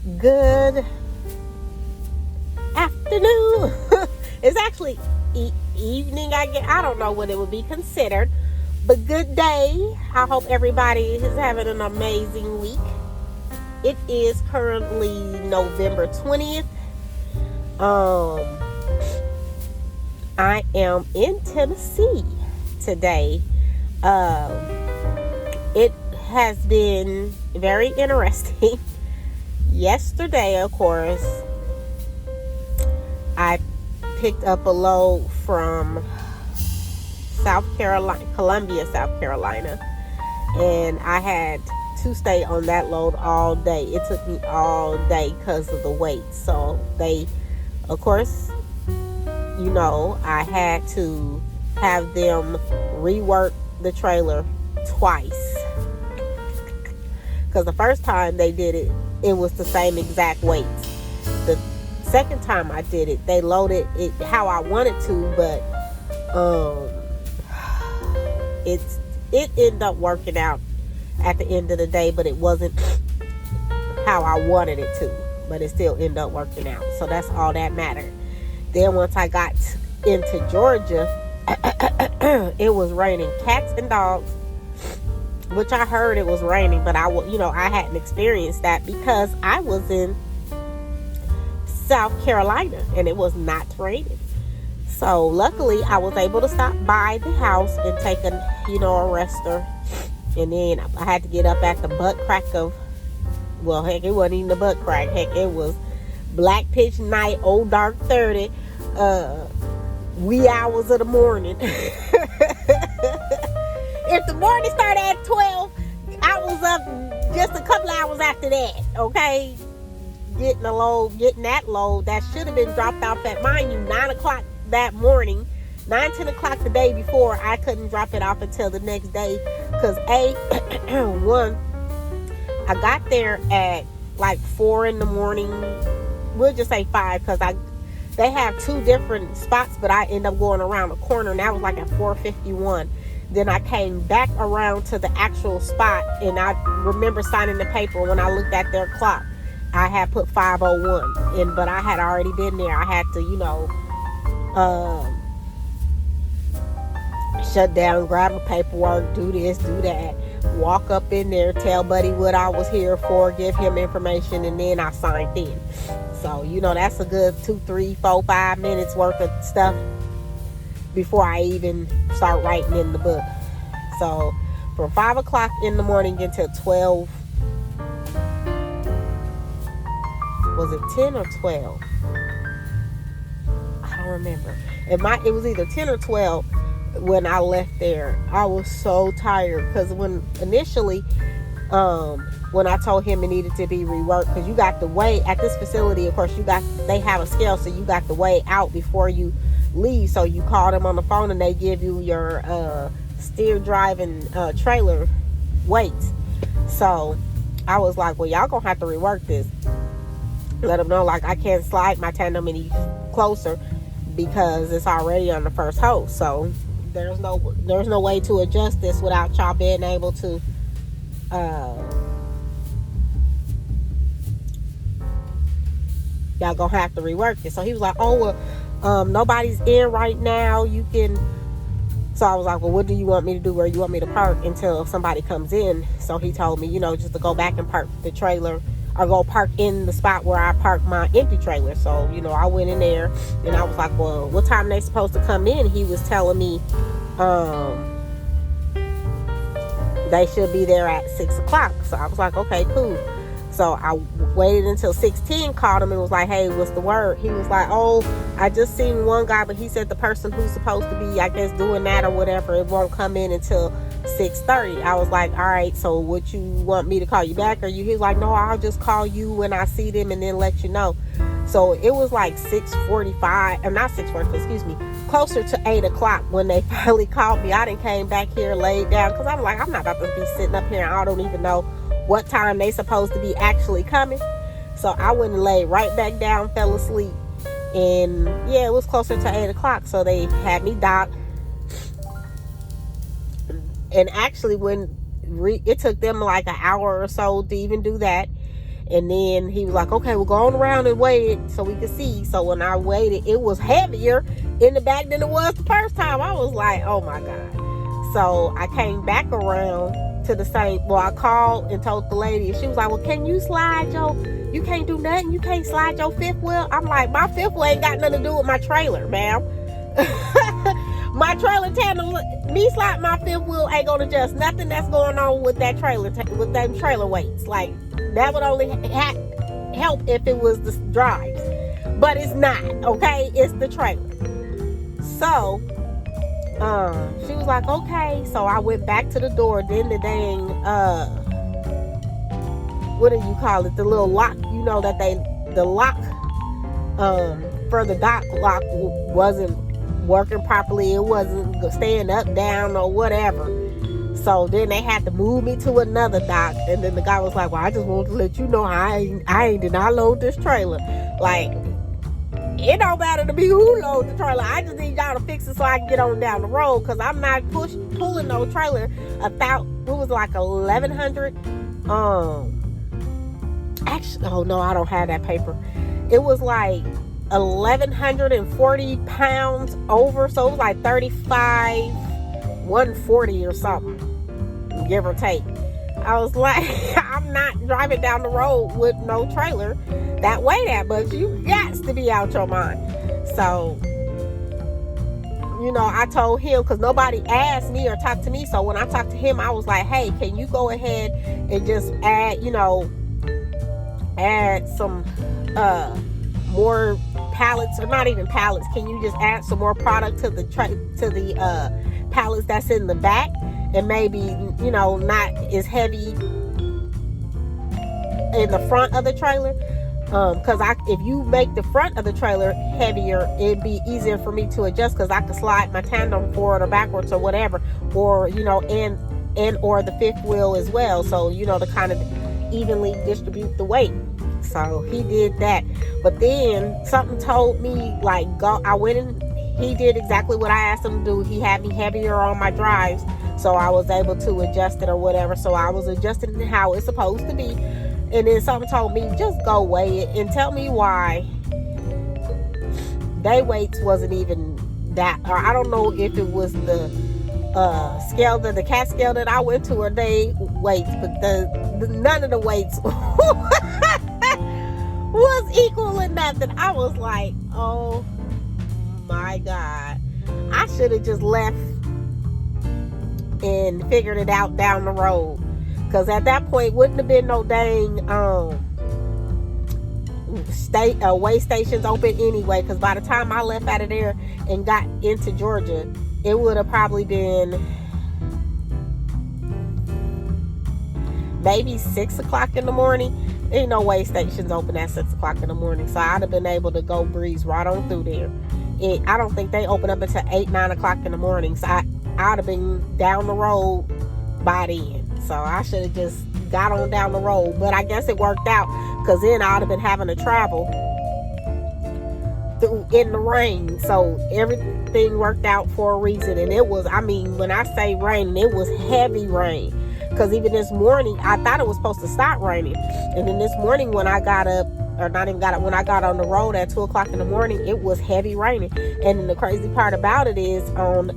Good afternoon. It's actually evening, I don't know what it would be considered, but good day. I hope everybody is having an amazing week. It is currently November 20th. I am in Tennessee today. It has been very interesting. Yesterday, of course, I picked up a load from Columbia, South Carolina, and I had to stay on that load all day. It took me all day because of the weight. So of course, I had to have them rework the trailer twice, because the first time they did it, it was the same exact weight. The second time I did it, they loaded it how I wanted to, but it ended up working out at the end of the day, but it wasn't how I wanted it to, but it still ended up working out. So that's all that mattered. Then once I got into Georgia, it was raining cats and dogs, which I heard it was raining, but I hadn't experienced that because I was in South Carolina and it was not raining. So luckily I was able to stop by the house and take a rester. And then I had to get up at the butt crack of, well, heck, it wasn't even the butt crack. Heck, it was black pitch night, old dark 30, wee hours of the morning. If the morning started at 12, I was up just a couple hours after that, okay? Getting that load that should have been dropped off at, mind you, 9 o'clock that morning, 10 o'clock the day before. I couldn't drop it off until the next day because one, I got there at like 4 in the morning. We'll just say 5 because they have 2 different spots, but I end up going around the corner, and that was like at 4:51. Then I came back around to the actual spot, and I remember signing the paper. When I looked at their clock, I had put 5:01 in, but I had already been there. I had to, shut down, grab my paperwork, do this, do that, walk up in there, tell Buddy what I was here for, give him information, and then I signed in. So, that's a good 2, 3, 4, 5 minutes worth of stuff before I even start writing in the book. So from 5 o'clock in the morning until 12, was it 10 or 12? I don't remember. It was either 10 or 12 when I left there. I was so tired because initially when I told him it needed to be reworked, because you got to weigh at this facility, of course, they have a scale, so you got to weigh out before you leave. So you call them on the phone and they give you your steer driving trailer weight. So I was like, well, y'all gonna have to rework this. Let them know, like, I can't slide my tandem any closer because it's already on the first hose. So there's no way to adjust this without y'all being able to y'all gonna have to rework it. So he was like, oh, well, nobody's in right now, you can. So I was like, well, what do you want me to do? Where you want me to park until somebody comes in? So he told me, just to go back and park the trailer, or go park in the spot where I parked my empty trailer. So I went in there and I was like, well, what time they supposed to come in? He was telling me they should be there at 6 o'clock. So I was like, okay, cool. So I waited until 6:10, called him and was like, hey, what's the word? He was like, oh, I just seen one guy, but he said the person who's supposed to be, I guess, doing that or whatever, it won't come in until 6:30. I was like, all right, so what, you want me to call you back? Or he's like, no, I'll just call you when I see them and then let you know. So it was like 6:45, or not 6:45, excuse me, closer to 8 o'clock when they finally called me. I done came back here, laid down, because I'm like, I'm not about to be sitting up here and I don't even know what time they supposed to be actually coming. So I went and laid right back down, fell asleep. And yeah, it was closer to 8 o'clock. So they had me docked. And actually, when it took them like an hour or so to even do that. And then he was like, okay, we'll go on around and weigh it so we could see. So when I weighed it, it was heavier in the back than it was the first time. I was like, oh my God. So I came back around to the same, well, I called and told the lady, and she was like, well, can you slide you can't do nothing, you can't slide your fifth wheel? I'm like, my fifth wheel ain't got nothing to do with my trailer, ma'am. My trailer tandem, me sliding my fifth wheel ain't gonna adjust nothing that's going on with that trailer, with them trailer weights. Like, that would only help if it was the drives, but it's not, okay? It's the trailer. So she was like, okay. So I went back to the door. Then the dang what do you call it, the little lock, you know, that the lock for the dock lock wasn't working properly. It wasn't staying up, down, or whatever. So then they had to move me to another dock. And then the guy was like, well, I just want to let you know I did not load this trailer. Like, it don't matter to me who loads the trailer. I just need y'all to fix it so I can get on down the road, because I'm not pulling no trailer about, it was like 1,100. Actually, oh no, I don't have that paper. It was like 1,140 pounds over, so it was like 140 or something, give or take. I was like, I'm not driving down the road with no trailer that weigh that much. You got to be out your mind. So, you know, I told him, because nobody asked me or talked to me. So when I talked to him, I was like, hey, can you go ahead and just add, you know, add some more pallets, or not even pallets. Can you just add some more product to the pallets that's in the back, and maybe, you know, not as heavy in the front of the trailer? Because if you make the front of the trailer heavier, it'd be easier for me to adjust, because I could slide my tandem forward or backwards or whatever, or, you know, and or the fifth wheel as well. So, you know, to kind of evenly distribute the weight. So he did that. But then something told me, like, go. I went and he did exactly what I asked him to do. He had me heavier on my drives, so I was able to adjust it or whatever. So I was adjusting it how it's supposed to be. And then something told me, just go weigh it and tell me why they weights wasn't even that, or I don't know if it was the scale, the cat scale that I went to, or they weights, but the none of the weights was equal or nothing. I was like, oh my God, I should have just left and figured it out down the road, because at that point wouldn't have been no dang weigh stations open anyway, because by the time I left out of there and got into Georgia, it would have probably been maybe 6 o'clock in the morning. Ain't no weigh stations open at 6 o'clock in the morning, so I'd have been able to go breeze right on through there. I don't think they open up until 8, 9 o'clock in the morning, so I'd have been down the road by then. So I should have just got on down the road, but I guess it worked out, because then I'd have been having to travel through in the rain. So everything worked out for a reason. And it was, I mean, when I say rain, it was heavy rain, because even this morning I thought it was supposed to stop raining, and then this morning when I got up, or not even got up, when I got on the road at 2 o'clock in the morning, it was heavy raining. And then the crazy part about it is, on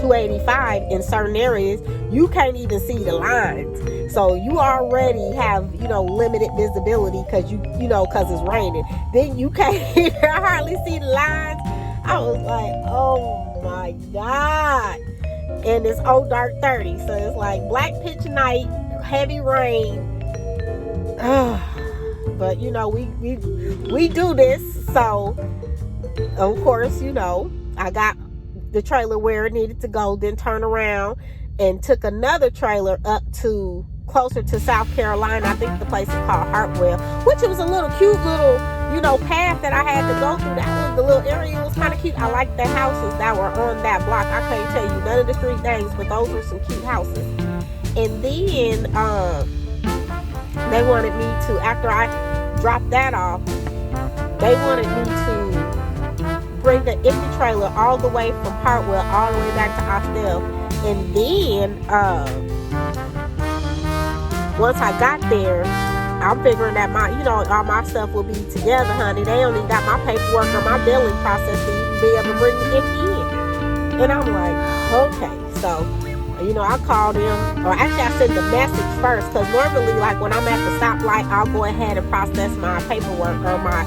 285 in certain areas, you can't even see the lines. So you already have, you know, limited visibility, because because it's raining. Then you can't hardly see the lines. I was like, oh my God. And it's dark 30, so it's like black pitch night, heavy rain. But you know, we do this. So of course, you know, I got the trailer where it needed to go, then turn around and took another trailer up to closer to South Carolina. I think the place is called Hartwell, which it was a little cute little, you know, path that I had to go through. That was, the little area was kind of cute. I liked the houses that were on that block. I can't tell you none of the street names, but those were some cute houses. And then they wanted me to, after I dropped that off, they wanted me to bring the empty trailer all the way from Hartwell all the way back to Austell. And then once I got there, I'm figuring that all my stuff will be together, honey. They only got my paperwork or my billing process to even be able to bring the empty in. And I'm like, okay. So, I called them, or actually I sent the message first, because normally, like, when I'm at the stoplight, I'll go ahead and process my paperwork or my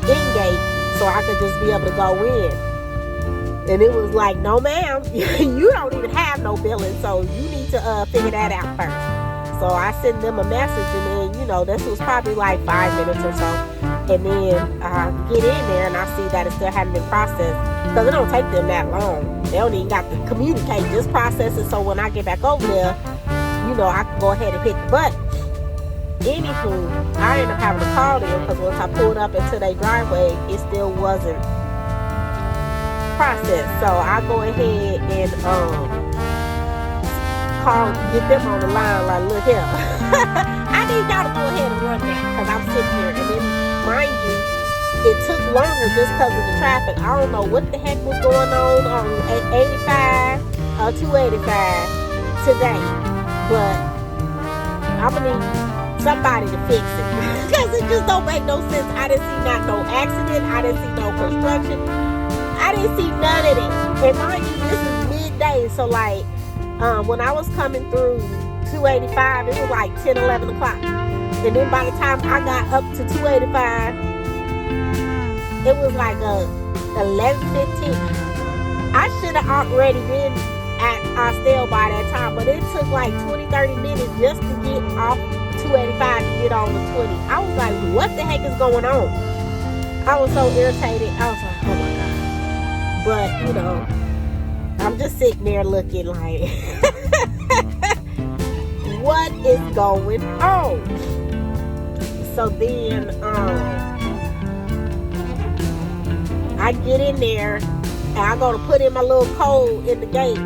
in-gate so I could just be able to go in. And it was like, no, ma'am, you don't even have no billing, so you need to figure that out first. So I sent them a message, and then, this was probably like 5 minutes or so. And then I get in there, and I see that it still hadn't been processed, because it don't take them that long. They don't even got to communicate, just process it, so when I get back over there, I can go ahead and hit the button. Anywho, I ended up having to call them, because once I pulled up into their driveway, it still wasn't processed. So I go ahead and get them on the line, like, look here, I need y'all to go ahead and run that, because I'm sitting here. And then, mind you, it took longer just because of the traffic. I don't know what the heck was going on 85 or 285 today, but I'm gonna need somebody to fix it, because it just don't make no sense. I didn't see no accident, I didn't see no construction, I didn't see none of it. And mind you, this is midday, so like when I was coming through 285, it was like 10, 11 o'clock. And then by the time I got up to 285, it was like 11:15. I should have already been at Austell by that time, but it took like 20, 30 minutes just to get off 285 to get on the 20. I was like, what the heck is going on? I was so irritated. I was like, oh my God. But, I'm just sitting there looking like, what is going on? So then, I get in there, and I go to put in my little code in the gate,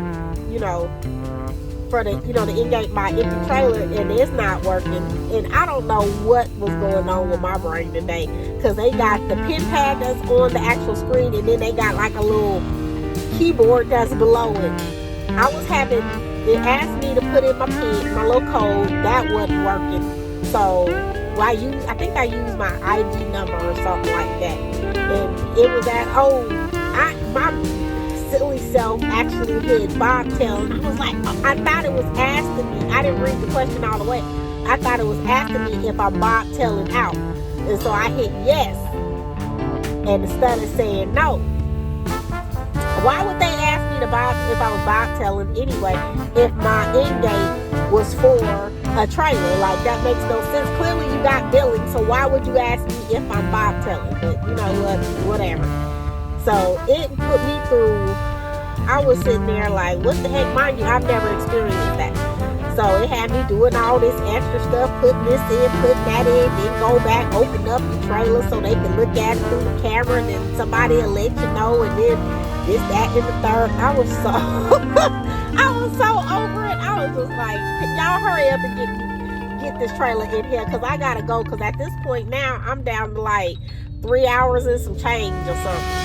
for the, the in-gate, my empty trailer, and it's not working. And I don't know what was going on with my brain today, because they got the pin pad that's on the actual screen, and then they got like a little keyboard that's below it. It asked me to put in my pin, my little code, that wasn't working. So I think I used my ID number or something like that. And it was my silly self actually hit bobtail. And I was like, I thought it was asking me. I didn't read the question all the way. I thought it was asking me if I'm bobtailing out. And so I hit yes. And instead of saying no. Why would they ask me if I was bobtailing anyway if my end gate was for a trailer? Like, that makes no sense. Clearly you got billing, so why would you ask me if I'm bobtailing? But you know what, whatever. So it put me through, I was sitting there like, what the heck? Mind you, I've never experienced that. So it had me doing all this extra stuff, putting this in, putting that in, then go back, open up the trailer so they can look at it through the camera, and then somebody will let you know, and then this, that, and the third. I was so over it. I was just like, y'all hurry up and get this trailer in here, because I gotta go, because at this point now I'm down to like 3 hours and some change or something.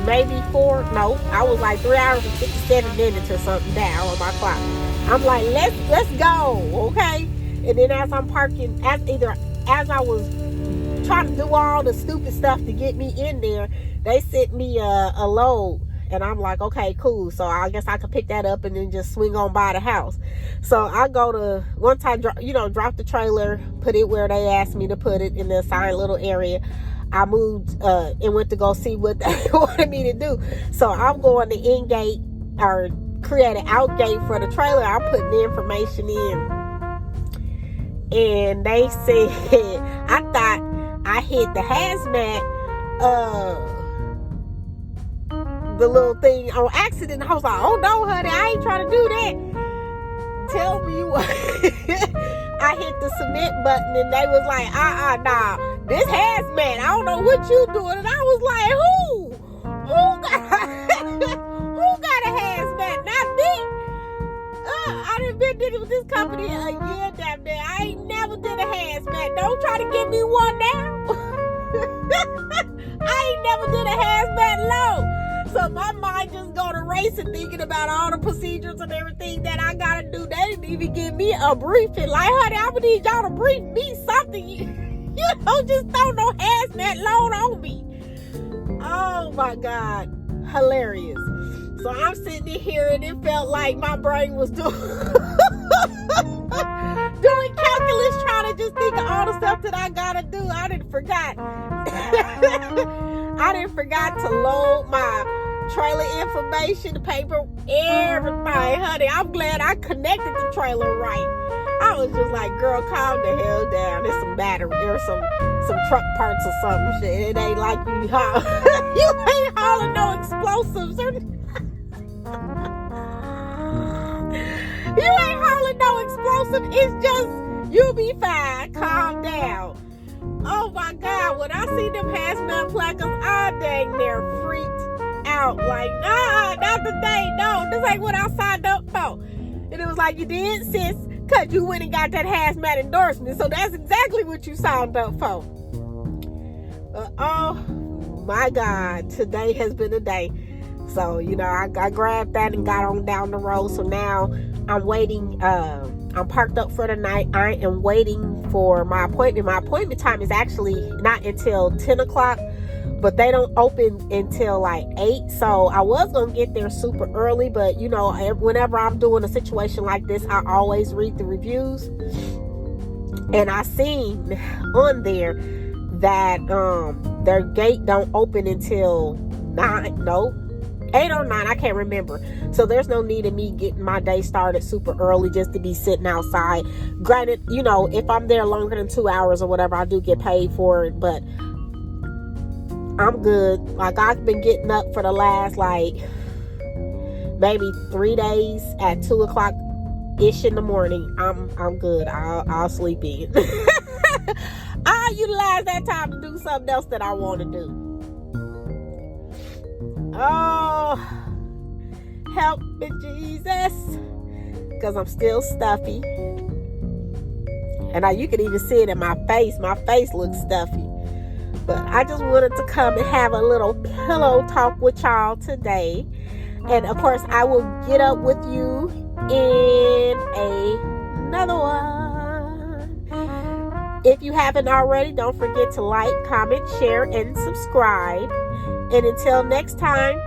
Maybe 4. No, I was like 3 hours and 57 minutes or something down on my clock. I'm like, let's go, okay? And then as I'm parking, as I was trying to do all the stupid stuff to get me in there, they sent me a load, and I'm like, okay, cool. So I guess I could pick that up and then just swing on by the house. So I go to, once I drop the trailer, put it where they asked me to put it in the assigned little area. I moved and went to go see what they wanted me to do. So I'm going to in-gate or create an out-gate for the trailer. I'm putting the information in. And they said, I thought I hit the hazmat, the little thing on accident. I was like, oh no, honey, I ain't trying to do that. Tell me what. I hit the submit button, and they was like, nah, this hazmat, I don't know what you doing. And I was like, who got a hazmat? Not me. I done been dealing with this company a year damn near. I ain't never did a hazmat. Don't try to give me one now. I ain't never did a hazmat load. So my mind just go to racing thinking about all the procedures and everything that I gotta do. They didn't even give me a briefing. Like, honey, I would need y'all to brief me something. You don't just throw no hazmat load on me. Oh my God. Hilarious. So I'm sitting here and it felt like my brain was doing calculus, trying to just think of all the stuff that I gotta do. I didn't forgot. I didn't forgot to load my trailer information, the paper, everything. Honey, I'm glad I connected the trailer right. I was just like, girl, calm the hell down. There's some battery, there's some truck parts or something shit. It ain't like you you ain't hauling no explosives or you ain't hauling no explosive. It's just, you'll be fine. Calm down. Oh my God, when I see them hazmat placards, I dang near freaked out. Like, nah, not today. No, this ain't what I signed up for. And it was like, you did, sis, because you went and got that hazmat endorsement. So that's exactly what you signed up for. Oh my God, today has been a day. So, you know, I grabbed that and got on down the road. So now I'm waiting. I'm parked up for the night. I am waiting for my appointment. My appointment time is actually not until 10 o'clock, but they don't open until like 8. So I was going to get there super early, but you know, whenever I'm doing a situation like this, I always read the reviews. And I seen on there that their gate don't open until 8 or 9, I can't remember. So there's no need of me getting my day started super early just to be sitting outside. Granted, you know, if I'm there longer than 2 hours or whatever, I do get paid for it, but I'm good. Like, I've been getting up for the last like maybe 3 days at 2 o'clock ish in the morning. I'm good. I'll sleep in. I'll utilize that time to do something else that I want to do. Oh, help me, Jesus, because I'm still stuffy. And you can even see it in my face. My face looks stuffy. But I just wanted to come and have a little pillow talk with y'all today. And of course, I will get up with you in another one. If you haven't already, don't forget to like, comment, share, and subscribe. And until next time,